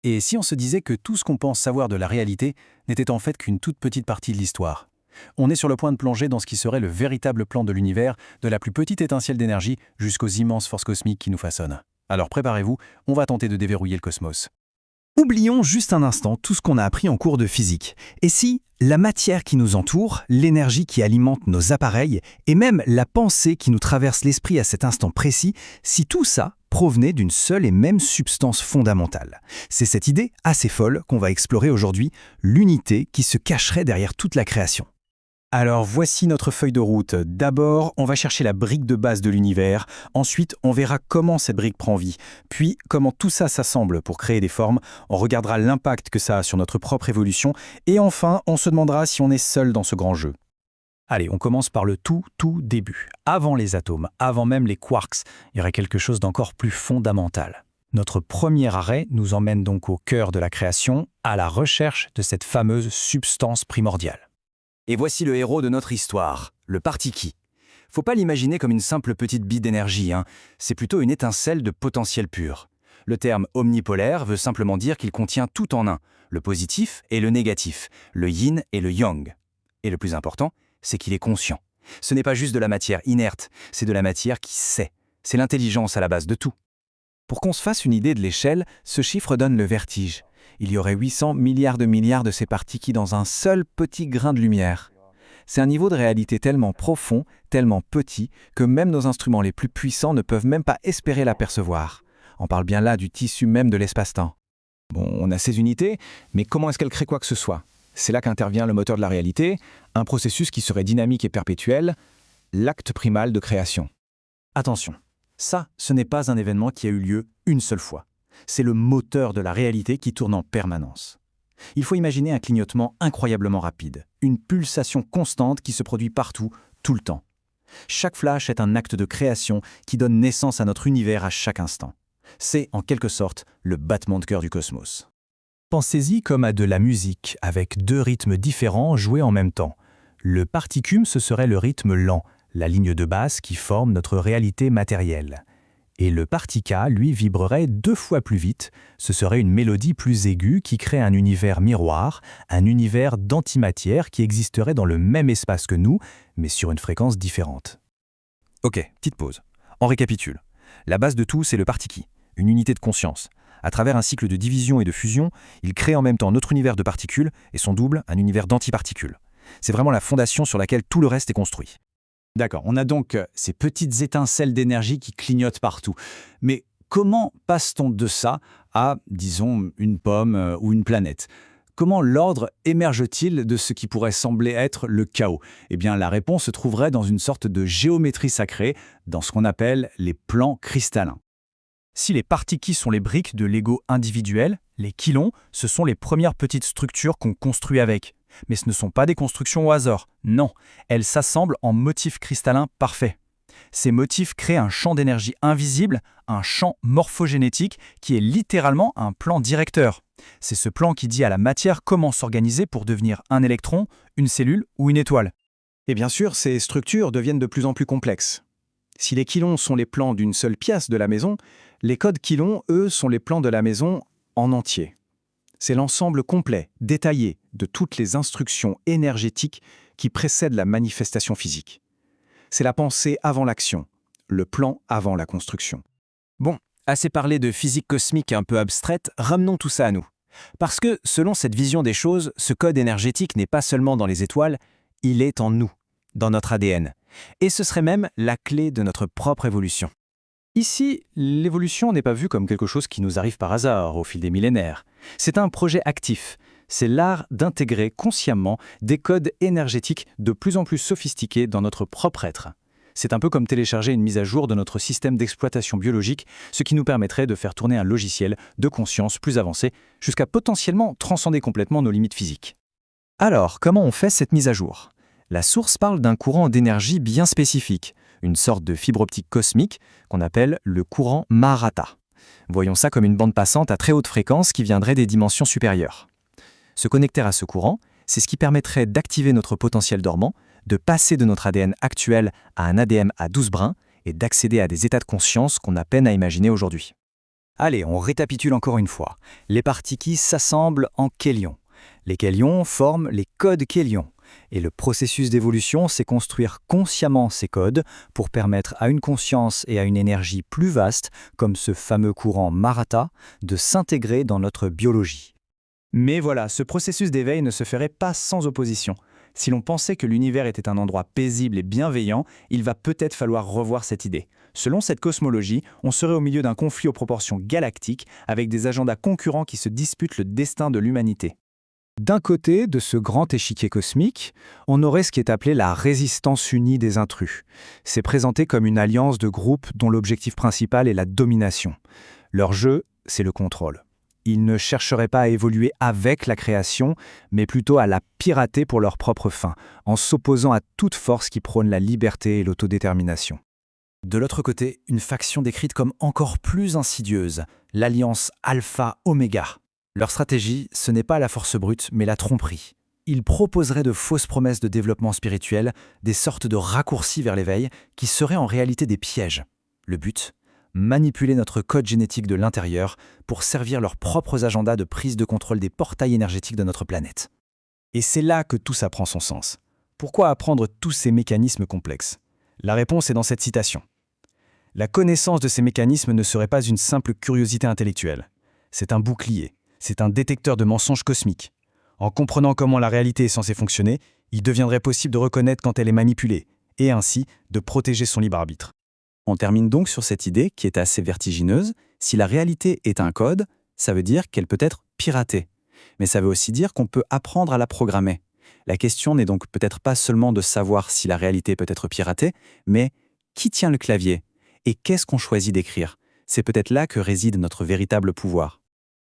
Et si on se disait que tout ce qu'on pense savoir de la réalité n'était en fait qu'une toute petite partie de l'histoire? On est sur le point de plonger dans ce qui serait le véritable plan de l'univers, de la plus petite étincelle d'énergie jusqu'aux immenses forces cosmiques qui nous façonnent. Alors préparez-vous, on va tenter de déverrouiller le cosmos. Oublions juste un instant tout ce qu'on a appris en cours de physique. Et si la matière qui nous entoure, l'énergie qui alimente nos appareils, et même la pensée qui nous traverse l'esprit à cet instant précis, si tout ça provenait d'une seule et même substance fondamentale? C'est cette idée assez folle qu'on va explorer aujourd'hui, l'unité qui se cacherait derrière toute la création. Alors voici notre feuille de route. D'abord, on va chercher la brique de base de l'univers. Ensuite, on verra comment cette brique prend vie. Puis, comment tout ça s'assemble pour créer des formes. On regardera l'impact que ça a sur notre propre évolution. Et enfin, on se demandera si on est seul dans ce grand jeu. Allez, on commence par le tout début. Avant les atomes, avant même les quarks, il y aurait quelque chose d'encore plus fondamental. Notre premier arrêt nous emmène donc au cœur de la création, à la recherche de cette fameuse substance primordiale. Et voici le héros de notre histoire, le partiki. Faut pas l'imaginer comme une simple petite bille d'énergie, c'est plutôt une étincelle de potentiel pur. Le terme omnipolaire veut simplement dire qu'il contient tout en un, le positif et le négatif, le yin et le yang. Et le plus important, c'est qu'il est conscient. Ce n'est pas juste de la matière inerte, c'est de la matière qui sait. C'est l'intelligence à la base de tout. Pour qu'on se fasse une idée de l'échelle, ce chiffre donne le vertige. Il y aurait 800 milliards de ces particules dans un seul petit grain de lumière. C'est un niveau de réalité tellement profond, tellement petit, que même nos instruments les plus puissants ne peuvent même pas espérer l'apercevoir. On parle bien là du tissu même de l'espace-temps. Bon, on a ces unités, mais comment est-ce qu'elles créent quoi que ce soit? C'est là qu'intervient le moteur de la réalité, un processus qui serait dynamique et perpétuel, l'acte primal de création. Attention, ça, ce n'est pas un événement qui a eu lieu une seule fois. C'est le moteur de la réalité qui tourne en permanence. Il faut imaginer un clignotement incroyablement rapide, une pulsation constante qui se produit partout, tout le temps. Chaque flash est un acte de création qui donne naissance à notre univers à chaque instant. C'est, en quelque sorte, le battement de cœur du cosmos. Pensez-y comme à de la musique, avec deux rythmes différents joués en même temps. Le particum, ce serait le rythme lent, la ligne de basse qui forme notre réalité matérielle. Et le partica, lui, vibrerait 2 fois plus vite. Ce serait une mélodie plus aiguë qui crée un univers miroir, un univers d'antimatière qui existerait dans le même espace que nous, mais sur une fréquence différente. Ok, petite pause. On récapitule. La base de tout, c'est le partiki, une unité de conscience. À travers un cycle de division et de fusion, il crée en même temps notre univers de particules et son double, un univers d'antiparticules. C'est vraiment la fondation sur laquelle tout le reste est construit. D'accord, on a donc ces petites étincelles d'énergie qui clignotent partout. Mais comment passe-t-on de ça à, disons, une pomme ou une planète? Comment l'ordre émerge-t-il de ce qui pourrait sembler être le chaos? Eh bien, la réponse se trouverait dans une sorte de géométrie sacrée, dans ce qu'on appelle les plans cristallins. Si les particules sont les briques de Lego individuelles, les kilons, ce sont les premières petites structures qu'on construit avec. Mais ce ne sont pas des constructions au hasard, non, elles s'assemblent en motifs cristallins parfaits. Ces motifs créent un champ d'énergie invisible, un champ morphogénétique qui est littéralement un plan directeur. C'est ce plan qui dit à la matière comment s'organiser pour devenir un électron, une cellule ou une étoile. Et bien sûr, ces structures deviennent de plus en plus complexes. Si les kilons sont les plans d'une seule pièce de la maison, les codes kilons, eux, sont les plans de la maison en entier. C'est l'ensemble complet, détaillé, de toutes les instructions énergétiques qui précèdent la manifestation physique. C'est la pensée avant l'action, le plan avant la construction. Bon, assez parlé de physique cosmique un peu abstraite, ramenons tout ça à nous. Parce que, selon cette vision des choses, ce code énergétique n'est pas seulement dans les étoiles, il est en nous, dans notre ADN. Et ce serait même la clé de notre propre évolution. Ici, l'évolution n'est pas vue comme quelque chose qui nous arrive par hasard au fil des millénaires. C'est un projet actif. C'est l'art d'intégrer consciemment des codes énergétiques de plus en plus sophistiqués dans notre propre être. C'est un peu comme télécharger une mise à jour de notre système d'exploitation biologique, ce qui nous permettrait de faire tourner un logiciel de conscience plus avancé, jusqu'à potentiellement transcender complètement nos limites physiques. Alors, comment on fait cette mise à jour? La source parle d'un courant d'énergie bien spécifique, une sorte de fibre optique cosmique qu'on appelle le courant Maharatta. Voyons ça comme une bande passante à très haute fréquence qui viendrait des dimensions supérieures. Se connecter à ce courant, c'est ce qui permettrait d'activer notre potentiel dormant, de passer de notre ADN actuel à un ADN à 12 brins et d'accéder à des états de conscience qu'on a peine à imaginer aujourd'hui. Allez, on récapitule encore une fois. Les parties qui s'assemblent en kélions. Les kélions forment les codes kélions. Et le processus d'évolution, c'est construire consciemment ces codes pour permettre à une conscience et à une énergie plus vaste, comme ce fameux courant Maratha, de s'intégrer dans notre biologie. Mais voilà, ce processus d'éveil ne se ferait pas sans opposition. Si l'on pensait que l'univers était un endroit paisible et bienveillant, il va peut-être falloir revoir cette idée. Selon cette cosmologie, on serait au milieu d'un conflit aux proportions galactiques, avec des agendas concurrents qui se disputent le destin de l'humanité. D'un côté de ce grand échiquier cosmique, on aurait ce qui est appelé la résistance unie des intrus. C'est présenté comme une alliance de groupes dont l'objectif principal est la domination. Leur jeu, c'est le contrôle. Ils ne chercheraient pas à évoluer avec la création, mais plutôt à la pirater pour leurs propres fins, en s'opposant à toute force qui prône la liberté et l'autodétermination. De l'autre côté, une faction décrite comme encore plus insidieuse, l'alliance Alpha-Oméga. Leur stratégie, ce n'est pas la force brute, mais la tromperie. Ils proposeraient de fausses promesses de développement spirituel, des sortes de raccourcis vers l'éveil, qui seraient en réalité des pièges. Le but ? Manipuler notre code génétique de l'intérieur pour servir leurs propres agendas de prise de contrôle des portails énergétiques de notre planète. Et c'est là que tout ça prend son sens. Pourquoi apprendre tous ces mécanismes complexes ? La réponse est dans cette citation. La connaissance de ces mécanismes ne serait pas une simple curiosité intellectuelle. C'est un bouclier. C'est un détecteur de mensonges cosmiques. En comprenant comment la réalité est censée fonctionner, il deviendrait possible de reconnaître quand elle est manipulée, et ainsi de protéger son libre arbitre. On termine donc sur cette idée qui est assez vertigineuse. Si la réalité est un code, ça veut dire qu'elle peut être piratée. Mais ça veut aussi dire qu'on peut apprendre à la programmer. La question n'est donc peut-être pas seulement de savoir si la réalité peut être piratée, mais qui tient le clavier ? Et qu'est-ce qu'on choisit d'écrire ? C'est peut-être là que réside notre véritable pouvoir.